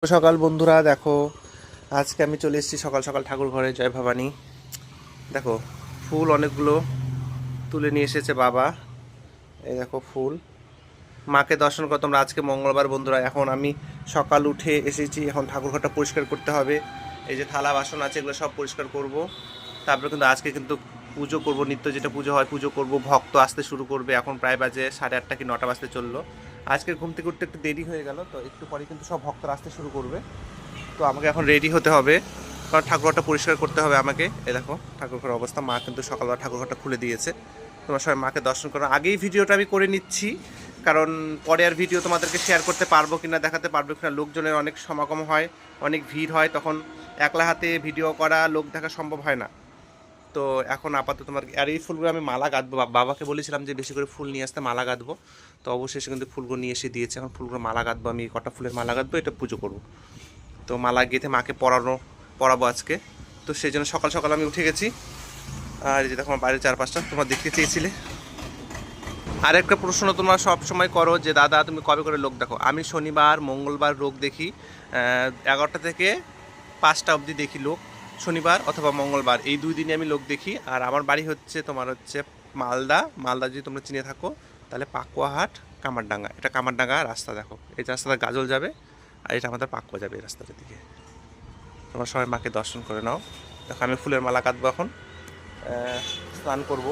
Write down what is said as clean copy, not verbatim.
সকাল বন্ধুরা, দেখো আজকে আমি চলে এসেছি সকাল সকাল ঠাকুর ঘরে। জয় ভবানী। দেখো ফুল অনেকগুলো তুলে নিয়ে এসেছে বাবা। এই দেখো ফুল, মাকে দর্শন করো তোমরা। আজকে মঙ্গলবার বন্ধুরা। এখন আমি সকাল উঠে এসেছি, এখন ঠাকুর ঘরটা পরিষ্কার করতে হবে। এই যে থালা বাসন আছে এগুলো সব পরিষ্কার করব। তারপরে কিন্তু আজকে কিন্তু পুজো করব, নিত্য যেটা পুজো হয় পুজো করব। ভক্ত আসতে শুরু করবে, এখন প্রায় বাজে 8:30 কি 9টা বাজতে চললো। আজকে ঘুম থেকে উঠতে একটু দেরি হয়ে গেল, তো একটু পরে কিন্তু সব ভক্তরা আসতে শুরু করবে। তো আমাকে এখন রেডি হতে হবে, কারণ ঠাকুরঘরটা পরিষ্কার করতে হবে আমাকে। এই দেখো ঠাকুরঘরের অবস্থা। মা কিন্তু সকালবেলা ঠাকুরঘরটা খুলে দিয়েছে। তোমরা সবাই মাকে দর্শন করো। আগেই ভিডিওটা আমি করে নিচ্ছি, কারণ পরে আর ভিডিও তোমাদেরকে শেয়ার করতে পারবো কিনা, দেখাতে পারবো কিনা। লোকজনের অনেক সমাগম হয়, অনেক ভিড় হয়, তখন একলা হাতে ভিডিও করা, লোক দেখা সম্ভব হয় না। তো এখন আপাতত তোমার আর এই ফুলগুলো আমি মালা গাঁথবো। বাবাকে বলেছিলাম যে বেশি করে ফুল নিয়ে আসতে, মালা গাঁথবো। তো অবশেষে কিন্তু ফুলগুলো নিয়ে এসে দিয়েছে। এখন ফুলগুলো মালা গাঁথবো, আমি কটা ফুলের মালা গাঁথবো, এটা পুজো করবো। তো মালা গেঁথে মাকে পরাবো আজকে। তো সেই জন্য সকাল সকাল আমি উঠে গেছি। আর এই যে দেখো আমার বাড়ির চারপাশটা তোমরা দেখতে চেয়েছিলে। আরেকটা প্রশ্ন তোমরা সব সময় করো যে দাদা তুমি কবে করে লোক দেখো। আমি শনিবার মঙ্গলবার লোক দেখি, 11টা থেকে 5টা অবধি দেখি লোক। শনিবার অথবা মঙ্গলবার এই 2 দিনে আমি লোক দেখি। আর আমার বাড়ি হচ্ছে তোমার হচ্ছে মালদা যদি তোমরা চিনে থাকো তাহলে পাকুয়াহাট কামারডাঙ্গা। এটা কামারডাঙ্গা রাস্তা। দেখো এই রাস্তাটা গাজল যাবে, আর এটা আমাদের পাকুয়া যাবে এই রাস্তাটার দিকে। তোমরা সবাই মাকে দর্শন করে নাও। দেখো আমি ফুলের মালা কাটবো এখন, স্নান করবো।